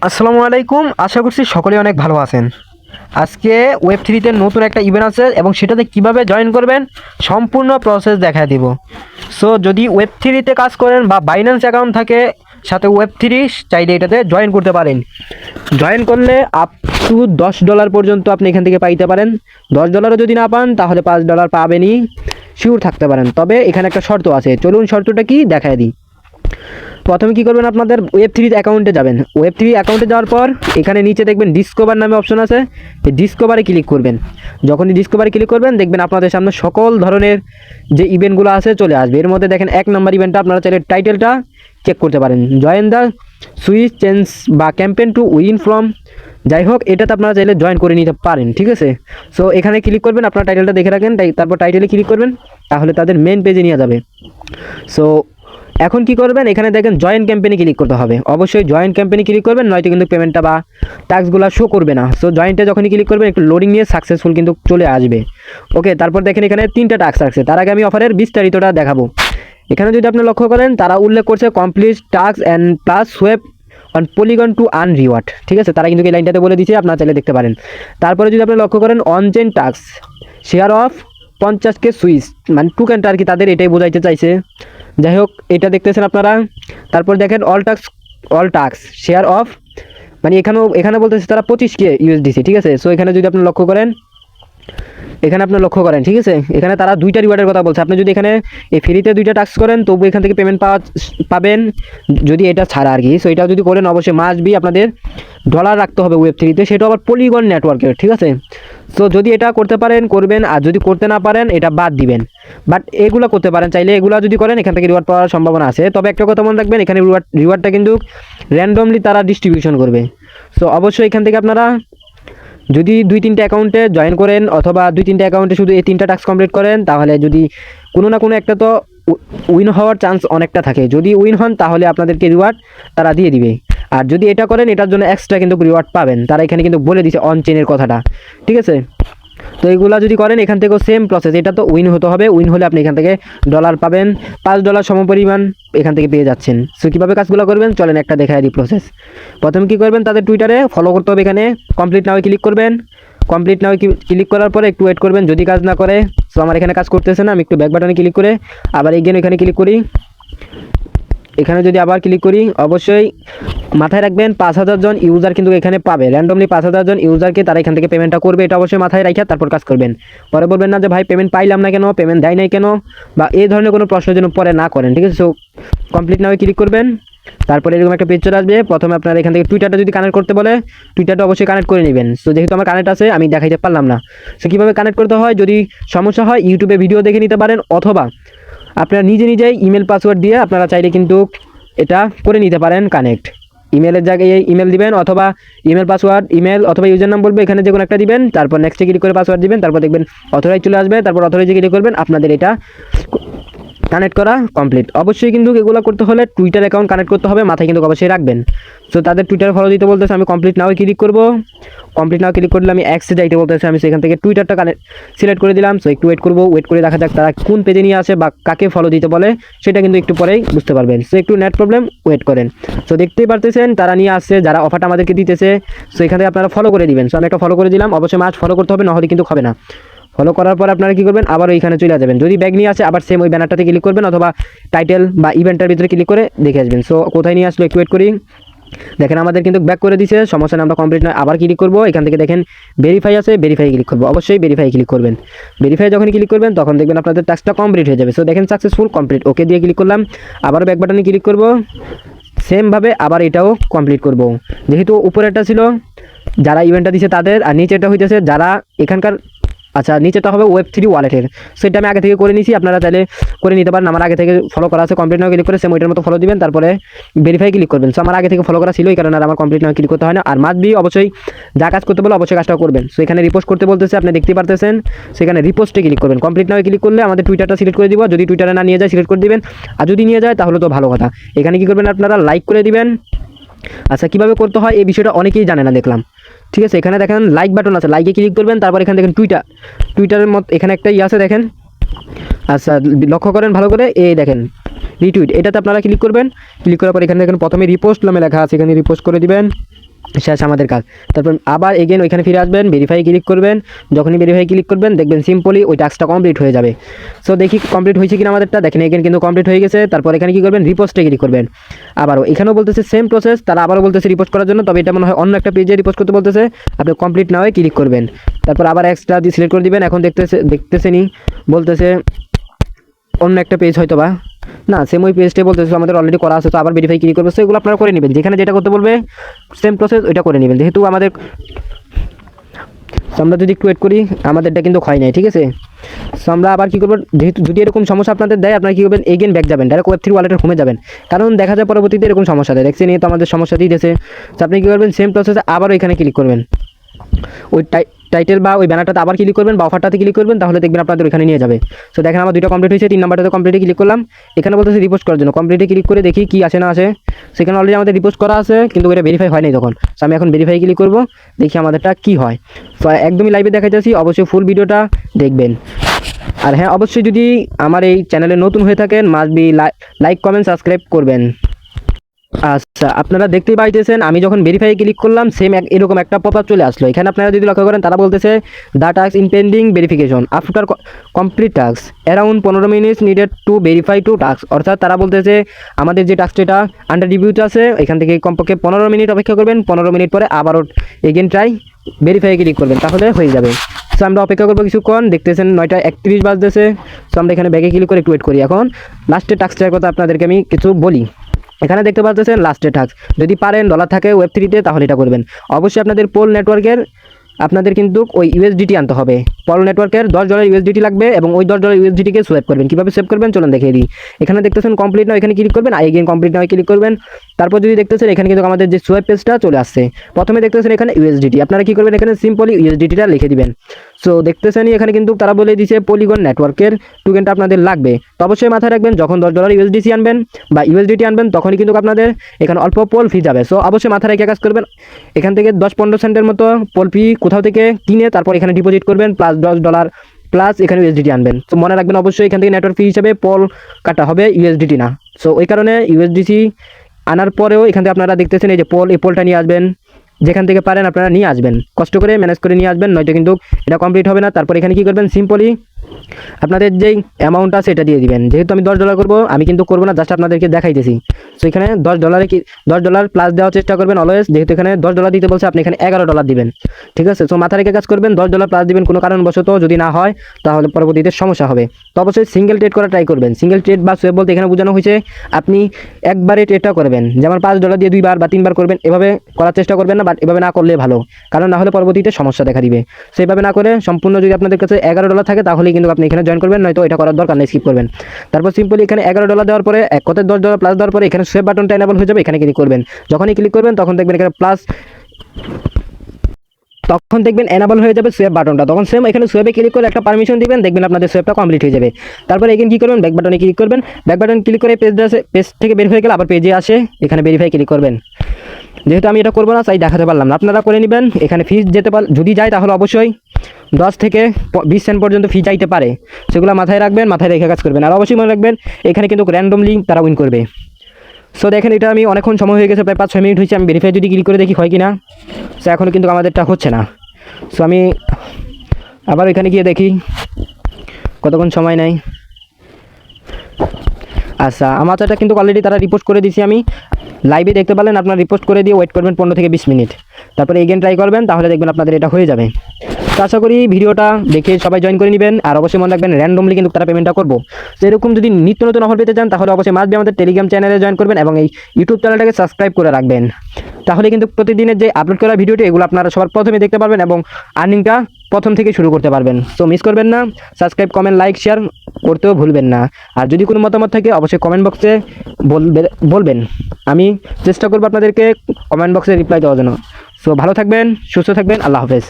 আসসালামু আলাইকুম। আশা করছি সকলে অনেক ভালো আছেন। আজকে ওয়েব থ্রিতে নতুন একটা ইভেন্ট আছে এবং সেটাতে কিভাবে জয়েন করবেন সম্পূর্ণ প্রসেস দেখা দিব। সো যদি ওয়েব থ্রিতে কাজ করেন বা বাইন্যান্স অ্যাকাউন্ট থাকে সাথে ওয়েব থ্রি, চাইলে এটাতে জয়েন করতে পারেন। জয়েন করলে আপ টু $10 পর্যন্ত আপনি এখান থেকে পাইতে পারেন। $10 যদি না পান তাহলে $5 পাবেনই, শিওর থাকতে পারেন। তবে এখানে একটা শর্ত আছে, চলুন শর্তটা কি দেখায় দিই। প্রথমে কী করবেন, আপনাদের ওয়েব থ্রি অ্যাকাউন্টে যাবেন। ওয়েব থ্রি অ্যাকাউন্টে যাওয়ার পর এখানে নিচে দেখবেন ডিসকভার নামে অপশন আছে, এই ডিসকভারে ক্লিক করবেন। যখনই ডিসকভারে ক্লিক করবেন দেখবেন আপনাদের সামনে সকল ধরনের যে ইভেন্টগুলো আছে চলে আসবে। এর মধ্যে দেখেন 1 নম্বর ইভেন্টটা আপনারা চাইলে টাইটেলটা চেক করতে পারেন, জয়েন দ্য সুইচ চেঞ্জ বা ক্যাম্পেন টু উইন ফ্রম। যাই হোক, এটাতে আপনারা চাইলে জয়েন করে নিতে পারেন, ঠিক আছে। সো এখানে ক্লিক করবেন, আপনার টাইটেলটা দেখে রাখেন, তারপর টাইটেলে ক্লিক করবেন, তাহলে তাদের মেন পেজে নিয়ে যাবে। সো এখন কি করবেন, এখানে দেখেন জয়েন ক্যাম্পেইনে ক্লিক করতে হবে। অবশ্যই জয়েন ক্যাম্পেইনে ক্লিক করবেন, নয়তো কিন্তু পেমেন্টটা বা ট্যাক্সগুলো শো করবে না। সো জয়েন্টে যখনই ক্লিক করবেন একটু লোডিং নিয়ে সাকসেসফুল কিন্তু চলে আসবে। ওকে, তারপর দেখেন এখানে 3টা টাস্ক রাখছে। তার আগে আমি অফারের বিস্তারিতটা দেখাবো। এখানে যদি আপনি লক্ষ্য করেন, তারা উল্লেখ করছে complete task and plus Shoaib on polygon to earn reward, ঠিক আছে। তারা কিন্তু এই লাইনটাতে বলে দিচ্ছে, আপনারা চাইলে দেখতে পারেন। তারপরে যদি আপনি লক্ষ্য করেন on-chain task share of 50K switch, মানে টুকেনটা আর কি তাদের এটাই বোঝাইতে চাইছে। যাই হোক, এটা দেখতেছেন আপনারা। তারপর দেখেন অল টাস্ক শেয়ার অফ, মানে এখানে বলতেছে তারা 25K USDC, ঠিক আছে। সো এখানে যদি আপনি লক্ষ্য করেন, ঠিক আছে, এখানে তারা 2টা রিওয়ার্ডের কথা বলছে। আপনি যদি এখানে এই ফ্রিতে 2টা টাস্ক করেন তবু এখান থেকে পেমেন্ট পাবেন, যদি এটা ছাড়া আর কি। সো এটা যদি করেন অবশ্যই মাস্ট বি আপনাদের ডলার রাখতে হবে ওয়েব থ্রিতে, সেটা আবার পলিগন নেটওয়ার্কের, ঠিক আছে। সো যদি এটা করতে পারেন করবেন, আর যদি করতে না পারেন এটা বাদ দিবেন। বাট এগুলো করতে পারেন চাইলে, এগুলো যদি করেন এখান থেকে রিওয়ার্ড পাওয়ার সম্ভাবনা আছে। তবে একটা কথা মনে রাখবেন, এখানে রিওয়ার্ডটা কিন্তু র্যান্ডমলি তারা ডিস্ট্রিবিউশন করবে। সো অবশ্যই এখান থেকে আপনারা যদি 2-3টা অ্যাকাউন্টে জয়েন করেন অথবা 2-3টা অ্যাকাউন্টে শুধু এই 3টা টাস্ক কমপ্লিট করেন, তাহলে যদি কোনো না কোনো একটা তো উইন হওয়ার চান্স অনেকটা থাকে। যদি উইন হন তাহলে আপনাদেরকে রিওয়ার্ড তারা দিয়ে দিবে। আর যদি এটা করেন এটার জন্য এক্সট্রা কিন্তু রিওয়ার্ড পাবেন, তারা এখানে কিন্তু বলে দিচ্ছে অন চেনের কথাটা, ঠিক আছে। তো এইগুলো যদি করেন এখান থেকেও সেম প্রসেস, এটা তো উইন হতে হবে। উইন হলে আপনি এখান থেকে ডলার পাবেন, $5 সমপরিমাণ এখান থেকে পেয়ে যাচ্ছেন। সো কীভাবে কাজগুলো করবেন চলেন একটা দেখায় দিই প্রসেস। প্রথমে কী করবেন, তাদের টুইটারে ফলো করতে হবে। এখানে কমপ্লিট নাও ক্লিক করবেন। কমপ্লিট নাও ক্লিক করার পরে একটু ওয়েট করবেন, যদি কাজ না করে। সো আমার এখানে কাজ করতেছে না, আমি একটু ব্যাক বাটনে ক্লিক করে আবার এগেন এখানে ক্লিক করি। এখানে যদি আবার ক্লিক করি, অবশ্যই মাথায় রাখবেন 5000 জন ইউজার কিন্তু এখানে পাবে। র্যান্ডমলি 5000 জন ইউজারকে তারা এখান থেকে পেমেন্টটা করবে, এটা অবশ্যই মাথায় রাখা তারপর কাজ করবেন। পরে বলবেন না যে ভাই পেমেন্ট পাইলাম না কেন, পেমেন্ট দেয় নাই কেন, বা এই ধরনের কোনো প্রশ্নের জন্য পরে না করেন, ঠিক আছে। সো কমপ্লিট নাও ক্লিক করবেন। তারপরে এরকম একটা পেজ চলে আসবে। প্রথমে আপনারা এখান থেকে টুইটারটা যদি কানেক্ট করতে বলে, টুইটারটা অবশ্যই কানেক্ট করে নেবেন। সো যেহেতু আমার কানেক্ট আছে আমি দেখাইতে পারলাম না। সো কীভাবে কানেক্ট করতে হয়, যদি সমস্যা হয় ইউটিউবে ভিডিও দেখে নিতে পারেন, অথবা আপনারা নিজেই ইমেল পাসওয়ার্ড দিয়ে আপনারা চাইলে কিন্তু এটা করে নিতে পারেন কানেক্ট। ইমেলের জায়গায় ইমেল দিবেন, অথবা ইমেল পাসওয়ার্ড, ইমেল অথবা ইউজার নাম বলবে, এখানে যে কোনো একটা দিবেন। তারপর নেক্সটে ক্লিক করে পাসওয়ার্ড দিবেন, তারপর দেখবেন অথরাইজ চলে আসবে। তারপর অথরাইজে ক্লিক করবেন, আপনাদের এটা কানেক্ট করা কমপ্লিট। অবশ্যই কিন্তু এগুলো করতে হলে টুইটার অ্যাকাউন্ট কানেক্ট করতে হবে, মাথায় কিন্তু অবশ্যই রাখবেন। সো তাদের টুইটার ফলো দিতে বলতেছে, আমি কমপ্লিট নাও ক্লিক করব। কমপ্লিট নাও ক্লিক করলে আমি অ্যাক্সে যাইতে বলতেছে, আমি সেখান থেকে টুইটারটা সিলেক্ট করে দিলাম। সো একটু ওয়েট করবো, ওয়েট করে দেখা যাক তারা কোন পেজে নিয়ে আসে বা কাকে ফলো দিতে বলে, সেটা কিন্তু একটু পরেই বুঝতে পারবেন। সো একটু নেট প্রবলেম, ওয়েট করেন। সো দেখতেই পারতেছেন তারা নিয়ে আসছে, যারা অফারটা আমাদেরকে দিতেছে। সো এখান থেকে আপনারা ফলো করে দিবেন। সো আমি একটা ফলো করে দিলাম, অবশ্যই মাস্ট ফলো করতে হবে, নাহলে কিন্তু হবে না। ফলো করার পর আপনারা কী করবেন, আবার ওইখানে চলে যাবেন। যদি ব্যাগ নিয়ে আসে আবার সেম ওই ব্যানারটাতে ক্লিক করবেন, অথবা টাইটেল বা ইভেন্টের ভিতরে ক্লিক করে দেখে আসবেন। সো কোথায় নিয়ে আসলো একটু ওয়েট করি। দেখেন আমাদের কিন্তু ব্যাক করে দিছে, সমস্যা না, আমরা কমপ্লিট নয় আবার ক্লিক করবো। এখান থেকে দেখেন ভেরিফাই আছে, ভেরিফাই ক্লিক করবো। অবশ্যই ভেরিফাই ক্লিক করবেন। ভেরিফাই যখন ক্লিক করবেন তখন দেখবেন আপনাদের টাস্কটা কমপ্লিট হয়ে যাবে। সো দেখেন সাকসেসফুল কমপ্লিট, ওকে দিয়ে ক্লিক করলাম। আবার ব্যাক বাটনে ক্লিক করবো, সেমভাবে আবার এটাও কমপ্লিট করব। যেহেতু উপরেরটা ছিল যারা ইভেন্টটা দিচ্ছে তাদের, আর নিচেরটা হইতেছে যারা এখানকার, আচ্ছা নিচেটা হবে ওয়েব থ্রি ওয়ালেটের। সেটা আমি আগে থেকে করে নিয়েছি, আপনারা চাইলে করে নিতে পারেন। আমার আগে থেকে ফলো করা আছে, কমপ্লিট নাও ক্লিক করে সেম ওইটার মতো ফলো দিবেন, তারপরে ভেরিফাই ক্লিক করবেন। সো আমার আগে থেকে ফলো করা ছিল, এই কারণে আর আমার কমপ্লিট নাও ক্লিক করতে হয় না। আর মাস্ট বি অবশ্যই যা কাজ করতে বলে অবশ্যই কাজটা করবেন। সো এখানে রিপোস্ট করতে বলতেছে, আপনি দেখতে পারতেছেন। সেখানে রিপোস্টে ক্লিক করবেন। কমপ্লিট নাও ক্লিক করলে আমাদের টুইটারটা সিলেক্ট করে দিব, যদি টুইটারে না নিয়ে যায় সিলেক্ট করে দিবেন, আর যদি নিয়ে যায় তাহলে তো ভালো কথা। এখানে কি করবেন, আপনারা লাইক করে দিবেন। আচ্ছা কীভাবে করতে হয় এই বিষয়টা অনেকেই জানে না দেখলাম, ঠিক আছে। এখানে দেখেন লাইক বাটন আছে, লাইকে ক্লিক করবেন। তারপর এখানে দেখেন টুইটারের মতো এখানে একটা আছে দেখেন। আচ্ছা লক্ষ্য করেন ভালো করে, এই দেখেন রিটুইট, এটাতে আপনারা ক্লিক করবেন। ক্লিক করার পর এখানে দেখেন প্রথমে রিপোস্ট নামে লেখা আছে, এখানে রিপোস্ট করে দিবেন। শেষ আমাদের কাজ। তারপর আবার এগেন ওইখানে ফিরে আসবেন, ভেরিফাই ক্লিক করবেন। যখনই ভেরিফাই ক্লিক করবেন দেখবেন সিম্পলি ওই টাস্কটা কমপ্লিট হয়ে যাবে। সো দেখি কমপ্লিট হয়েছে কিনা আমাদেরটা, দেখেন এগেন কিন্তু কমপ্লিট হয়ে গেছে। তারপর এখানে কী করবেন, রিপোস্টে ক্লিক করবেন। আবারও এখানেও বলতেছে সেম প্রসেস, তারা আবারও বলতেছে রিপোস্ট করার জন্য, তবে এটা মনে হয় অন্য একটা পেজে রিপোস্ট করতে বলতেছে। আপনি কমপ্লিট না হয়ে ক্লিক করবেন, তারপর আবার এক্সট্রা দিয়ে সিলেক্ট করে দিবেন। এখন দেখতেছেনি বলতেছে অন্য একটা পেজ হয়তো বা না, সেম ওই পেজটাই বলতেছে আমাদের অলরেডি করা আছে, তো আবার ভেরিফাই ক্লিক করবে। সেগুলো আপনারা করে নেবেন, যেখানে যেটা করতে বলবে সেম প্রসেস ওইটা করে নেবেন। যেহেতু আমাদের আমরা যদি একটু ওয়েট করি, আমাদেরটা কিন্তু হয় নাই, ঠিক আছে। সো আমরা আবার কী করবো, যেহেতু যদি এরকম সমস্যা আপনাদের দেয়, আপনারা কী করবেন, এগেন ব্যাক যাবেন, ডাইরেক্ট ওয়েব3 ওয়ালেটের হোমে যাবেন। কারণ দেখা যায় পরবর্তীতে এরকম সমস্যা দেয়, দেখছেন এই তো আমাদের সমস্যা দিয়েছে। তো আপনি কী করবেন, সেম প্রসেসে আবারও এখানে ক্লিক করবেন, ওই টাইটেল বা ওই ব্যানারটাতে আবার ক্লিক করবেন বা অফারটাতে ক্লিক করবেন, তাহলে দেখবেন আপনাদের ওখানে নিয়ে যাবে। সো দেখেন আমার দুটো কমপ্লিট হয়েছে, 3 নাম্বারটাতে কমপ্লিটে ক্লিক করলাম। এখানে বলতেছে রিপোস্ট করার জন্য, কমপ্লিটে ক্লিক করে দেখি কি আসে না আসে। সেখানে অলরেডি আমাদের রিপোস্ট করা আছে, কিন্তু এটা ভেরিফাই হয় নাই তখন। সো আমি এখন ভেরিফাই ক্লিক করব, দেখি আমাদেরটা কি হয়। সো একদমই লাইভে দেখাইতেছি, অবশ্যই ফুল ভিডিওটা দেখবেন। আর হ্যাঁ, অবশ্যই যদি আমার এই চ্যানেলে নতুন হয়ে থাকেন, must be like comment subscribe করবেন। আচ্ছা, আপনারা দেখতেই পাইতেছেন আমি যখন ভেরিফাই ক্লিক করলাম সেম এরকম একটা পপআপ চলে আসলো। এখানে আপনারা যদি লক্ষ্য করেন, তারা বলতেছে the task in pending verification after complete task around 15 minutes needed to verify to task. অর্থাৎ তারা বলতেছে আমাদের যে টাস্কটা আন্ডার রিভিউতে আছে, এখান থেকে কমপক্ষে 15 মিনিট অপেক্ষা করবেন। 15 মিনিট পরে আবারও এগেন ট্রাই ভেরিফাই ক্লিক করবেন, তাহলে হয়ে যাবে। সো আমরা অপেক্ষা করবো কিছুক্ষণ, দেখতেছেন 9:31 বাজতেছে। সো আমরা এখানে ব্যাগে ক্লিক করে একটু ওয়েট করি। এখন লাস্টের টাস্কটার কথা আপনাদেরকে আমি কিছু বলি। এখানে দেখতে পাচ্ছেন লাস্টের টাস্ক, যদি পারেন ডলার থাকে ওয়েব3তে তাহলে এটা করবেন। অবশ্যই আপনাদের পোল নেটওয়ার্কের আপনাদের কিন্তু ওই ইউএসডিটি আনতে হবে। পল নেটওয়ার্কের $10 ইউএসডিটি লাগবে এবং ওই $10 ইউএসডিটিকে সোয়াইপ করবেন। কীভাবে সেভ করবেন চলুন দেখিয়ে দিই। এখানে দেখতেছেন কমপ্লিট না, এখানে ক্লিক করবেন, আর এগেন কমপ্লিট না ক্লিক করবেন। তারপর যদি দেখতেছেন এখানে কিন্তু আমাদের যে সোয়াইপ পেজটা চলে আসছে। প্রথমে দেখতেছেন এখানে ইউএসডিটি, আপনারা কী করবেন, এখানে সিম্পলি ইউএসডিটিটা লিখে দিবেন। সো দেখতেছেনই এখানে কিন্তু তারা বলে দিয়েছে পলিগন নেটওয়ার্কের টোকেনটা আপনাদের লাগবে। তো অবশ্যই মাথায় রাখবেন, যখন $10 ইউএসডিসি আনবেন বা ইউএসডিটি আনবেন, তখনই কিন্তু আপনাদের এখানে অল্প পোল ফি যাবে। সো অবশ্যই মাথায় রেখে কাজ করবেন। এখান থেকে 10-15 সেন্টের মতো পোল ফি কোথাও থেকে কিনে তারপর এখানে ডিপোজিট করবেন, প্লাস $10 প্লাস এখানে ইউএসডিটি আনবেন। তো মনে রাখবেন অবশ্যই এখান থেকে নেটওয়ার্ক ফি হিসেবে পোল কাটা হবে, ইউএসডিটি না। সো ওই কারণে ইউএসডিসি আনার পরেও এখান থেকে আপনারা দেখতেছেন এই যে এই পোলটা নিয়ে আসবেন, যেখান থেকে পারেন আপনারা নিয়ে আসবেন, কষ্ট করে ম্যানেজ করে নিয়ে আসবেন, নয়তো কিন্তু এটা কমপ্লিট হবে না। তারপর এখানে কী করবেন, সিম্পলি আপনাদের যেই অ্যামাউন্ট আছে এটা দিয়ে দিবেন। যেহেতু আমি $10 করবো, আমি কিন্তু করবো না, জাস্ট আপনাদেরকে দেখাইতেছি। সো এখানে $10 প্লাস দেওয়ার চেষ্টা করবেন অলওয়েজ। যেহেতু এখানে $10 দিতে বলছে, আপনি এখানে $11 দিবেন, ঠিক আছে। সো মাথা রেখে কাজ করবেন, $10 প্লাস দিবেন। কোনো কারণবশত যদি না হয় তাহলে পরবর্তীতে সমস্যা হবে। তো অবশ্যই সিঙ্গেল ট্রেড করা ট্রাই করবেন। সিঙ্গেল ট্রেড বা সোয়েব বলতে এখানে বোঝানো হয়েছে আপনি একবারে ট্রেডটা করবেন, যেমন $5 দিয়ে 2 বার বা 3 বার করবেন, এভাবে করার চেষ্টা করবেন না। বাট এভাবে না করলে ভালো, কারণ না হলে পরবর্তীতে সমস্যা দেখা দিবে। সেইভাবে না করে সম্পূর্ণ যদি আপনাদের কাছে $11 থাকে তাহলেই কিন্তু আপনি এখানে জয়েন করবেন, নয়তো এটা করার দরকার নেই, স্কিপ করবেন। তারপর সিম্পলি এখানে $11 দেওয়ার পরে এক কথায় $10 প্লাস দেওয়ার পরে এখানে সোয়েব বাটনটা এনেবল হয়ে যাবে। এখানে ক্লিক করবেন, যখনই ক্লিক করবেন তখন দেখবেন এখানে প্লাস, তখন দেখবেন এনাবল হয়ে যাবে সোয়েব বাটনটা। তখন সেম এখানে সোয়েবে ক্লিক করে একটা পারমিশন দিবেন, দেখবেন আপনাদের সোয়েবটা কমপ্লিট হয়ে যাবে। তারপর এখানে কী করবেন, ব্যাক বাটনে ক্লিক করবেন। ব্যাক বাটন ক্লিক করে পেজ থেকে বের হয়ে গেলে আবার পেজে আসে, এখানে ভেরিফাই ক্লিক করবেন। যেহেতু আমি এটা করবো না তাই দেখাতে পারলাম না, আপনারা করে নেবেন। এখানে ফিস যদি যায় তাহলে অবশ্যই 10 থেকে 20 সেন্ট পর্যন্ত ফি চাইতে পারে, সেগুলো মাথায় রাখবেন, মাথায় রেখে কাজ করবেন। আর অবশ্যই মনে রাখবেন এখানে কিন্তু র্যান্ডমলি তারা উইন করবে। সো দেখেন এটা আমি অনেকক্ষণ সময় হয়ে গেছে, প্রায় 5-6 মিনিট হয়েছে। আমি ভেরিফাই যদি ক্লিক করে দেখি হয় কি না। সো এখনও কিন্তু আমাদেরটা হচ্ছে না। সো আমি আবার এখানে গিয়ে দেখি কতক্ষণ সময় নেয়। আচ্ছা, আমারটা কিন্তু অলরেডি তারা রিপোস্ট করে দিয়েছি, আমি লাইভে দেখতে পারলেন। আপনারা রিপোস্ট করে দিয়ে ওয়েট করবেন 15 থেকে 20 মিনিট, তারপরে এগেন ট্রাই করবেন, তাহলে দেখবেন আপনাদের এটা হয়ে যাবে। তো আশা করি ভিডিওটা দেখে সবাই জয়েন করে নেবেন। আর অবশ্যই মনে রাখবেন র্যান্ডমলি কিন্তু তারা পেমেন্টটা করবো। তো এরকম যদি নিত্য নতুন অফার পেতে চান তাহলে অবশ্যই মাস্ট বি আমাদের টেলিগ্রাম চ্যানেলে জয়েন করবেন এবং এই ইউটিউব চ্যানেলটাকে সাবস্ক্রাইব করে রাখবেন। তাহলে কিন্তু প্রতিদিনের যে আপলোড করা ভিডিওটি এগুলো আপনারা সবার প্রথমে দেখতে পারবেন এবং আর্নিংটা প্রথম থেকে শুরু করতে পারবেন। সো মিস করবেন না, সাবস্ক্রাইব কমেন্ট লাইক শেয়ার করতেও ভুলবেন না। আর যদি কোনো মতামত থাকে অবশ্যই কমেন্ট বক্সে বলবেন, আমি চেষ্টা করবো আপনাদেরকে কমেন্ট বক্সে রিপ্লাই দেওয়ার জন্য। সো ভালো থাকবেন, সুস্থ থাকবেন, আল্লাহ হাফেজ।